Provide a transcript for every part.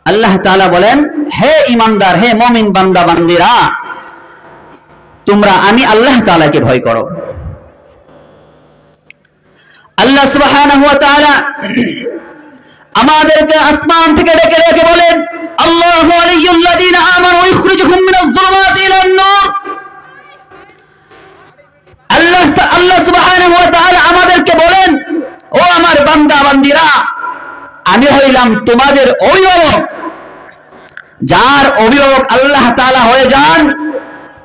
আল্লাহ তাআলা বলেন, হে ঈমানদার, হে মুমিন বান্দা বান্দিরা, তোমরা আমি আল্লাহ তাআলাকে ভয় করো। আল্লাহ সুবহানাহু ওয়া তাআলা আমাদেরকে আসমান থেকে ডেকে ডেকে বলেন, আল্লাহু ওয়ালিয়্যুল্লাযীনা আমানু ইখরিজুহুম মিনাজ যুলুমাতি ইলান নূর। আল্লাহ সুবহানাহু ওয়া তাআলা আমাদেরকে বলেন, ও আমার বান্দা বান্দিরা, আমি হইলাম তোমাদের অভিভাবক। যার অভিভাবক আল্লাহ তাআলা হয়ে যান,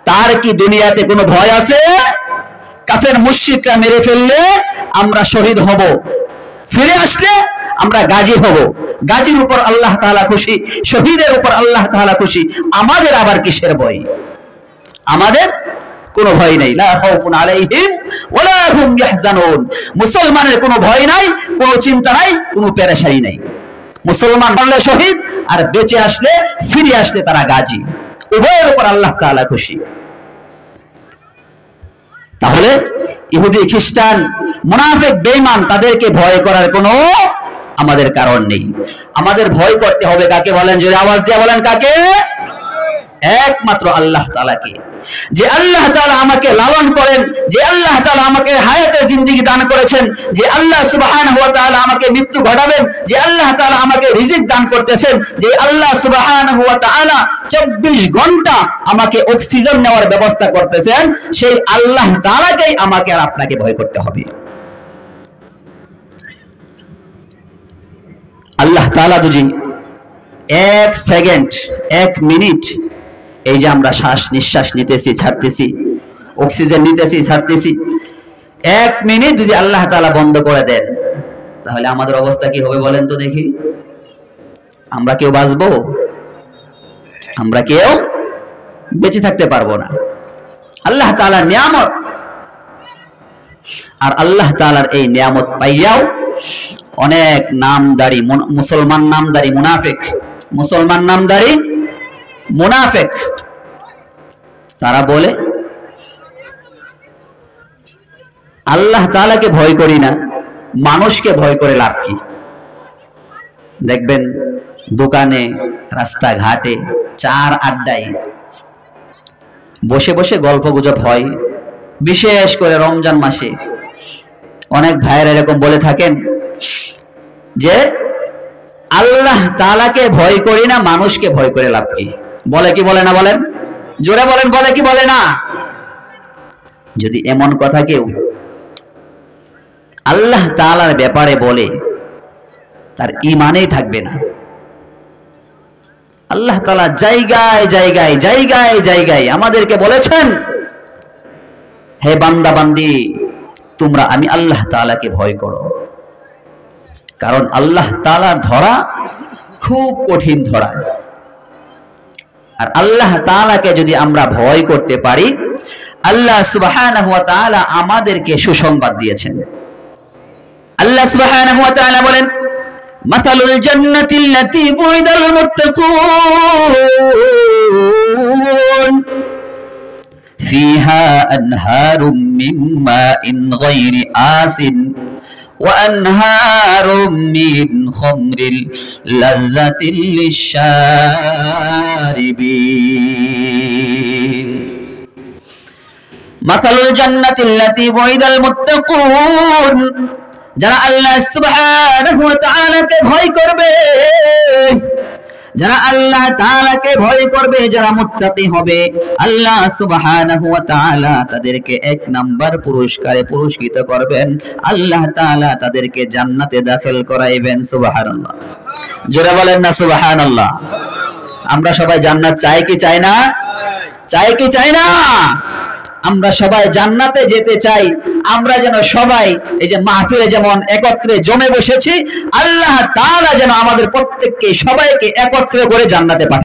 তার কি দুনিয়াতে কোনো ভয় আছে? কাফের মুশরিকরা মেরে ফেললে আমরা শহীদ হব, ফিরে আসলে আমরা গাজী হব। গাজীর উপর আল্লাহ তাআলা খুশি, শহীদের উপর আল্লাহ তাআলা খুশি। আমাদের আবার কিসের ভয়? আমাদের কোনো ভয় নাই। লা খাউফুন আলাইহিম ওয়ালা হুম ইয়াহজানুন। মুসলমানের কোনো ভয় নাই, কোনো চিন্তা নাই, কোনো পেরেশানি নাই। মুসলমান মরলে শহীদ, আর বেঁচে আসলে, ফিরে আসলে তারা গাজী। উভয়ের উপর আল্লাহ তাআলা খুশি। তাহলে ইহুদি, খ্রিস্টান, মুনাফিক, বেঈমান, তাদেরকে ভয় করার কোনো আমাদের কারণ নেই। আমাদের ভয় করতে হবে কাকে বলেন? জোরে আওয়াজ দিয়ে বলেন, কাকে? একমাত্র আল্লাহ তাআলাকে। যে আল্লাহ তাআলা আমাকে লালন করেন, যে আল্লাহ তাআলা আমাকে হায়াতের জিন্দেগি দান করেছেন, যে আল্লাহ সুবহানাহু ওয়া তাআলা আমাকে মৃত্যু ঘটাবেন, যে আল্লাহ তাআলা আমাকে রিজিক দান করতেছেন, যে আল্লাহ সুবহানাহু ওয়া তাআলা 24 ঘন্টা আমাকে অক্সিজেন নেওয়ার ব্যবস্থা করতেছেন, সেই আল্লাহ তাআলাকেই আমাকে আর আপনাকে ভয় করতে হবে। আল্লাহ তাআলা যদি 1 সেকেন্ড, 1 মিনিট, এই যে আমরা শ্বাস নিঃশ্বাস নিতেছি ছাড়তেছি, অক্সিজেন নিতেছি ছাড়তেছি, 1 মিনিট যদি আল্লাহ তাআলা বন্ধ করে দেন, তাহলে আমাদের অবস্থা কি হবে বলেন তো দেখি? আমরা কেউ বাঁচবো? আমরা কেউ বেঁচে থাকতে পারবো না। আল্লাহ তাআলার নিয়ামত, আর আল্লাহ তাআলার এই নিয়ামত পাইয়াও অনেক নামদারি মুসলমান, নামদারি মুনাফিক, মুসলমান নামদারি মুনাফিক, তারা বলে আল্লাহ তাআলাকে ভয় করি না, মানুষকে ভয় করে লাভ কি? দেখবেন দোকানে, রাস্তাঘাটে, চার আড্ডায় বসে বসে গল্প গুজব হয়। বিশেষ করে রমজান মাসে অনেক ভাইয়েরা এরকম বলে থাকেন যে আল্লাহ তাআলাকে ভয় করি না, মানুষকে ভয় করে লাভ কি? বলে কি বলে না? বলেন, জোরে বলেন, বলে কি বলে না? যদি এমন কথা কেউ আল্লাহ তাআলার ব্যাপারে বলে, তার ঈমানই থাকবে না। আল্লাহ তাআলা জায়গায় জায়গায় জায়গায় জায়গায় আমাদেরকে বলেছেন, হে বান্দা বান্দি, তোমরা আমি আল্লাহ তাআলাকে ভয় করো। কারণ আল্লাহ তাআলার ধরা খুব কঠিন ধরা। আর আল্লাহ তাআলাকে যদি আমরা ভয় করতে পারি, আল্লাহ সুবহানাহু ওয়া তাআলা আমাদেরকে সুসংবাদ দিয়েছেন। আল্লাহ সুবহানাহু ওয়া তাআলা বলেন, মাতালুল জান্নাতিল্লাতী বুইদাল মুত্তাকুন ফিহা আনহারুম মিন মাইন গায়রি আসিন ওয়া আনহারুম মিন খামরিল লাযযাতিল লিশশারিবিন। মাতালুল জান্নাতিল্লাতী বুইদাল মুত্তাকুন, যারা আল্লাহ সুবহানাহু ওয়া তাআলাকে ভয় করবে, যারা আল্লাহ তাআলাকে ভয় করবে, যারা মুত্তাকি হবে, আল্লাহ সুবহানাহু ওয়া তাআলা তাদেরকে 1 নাম্বার পুরস্কারে পুরস্কৃত করবেন। আল্লাহ তাআলা তাদেরকে জান্নাতে দাখিল করাইবেন। সুবহানাল্লাহ, জোরে বলেন না সুবহানাল্লাহ। আমরা সবাই জান্নাত চাই কি চাই না? চাই কি চাই না? আমরা সবাই জান্নাতে যেতে চাই। আমরা যেন সবাই এই যে মাহফিলে যেমন একত্রে জমে বসেছি, আল্লাহ তাআলা যেন আমাদের প্রত্যেককে, সবাইকে একত্রে করে জান্নাতে পাঠায়।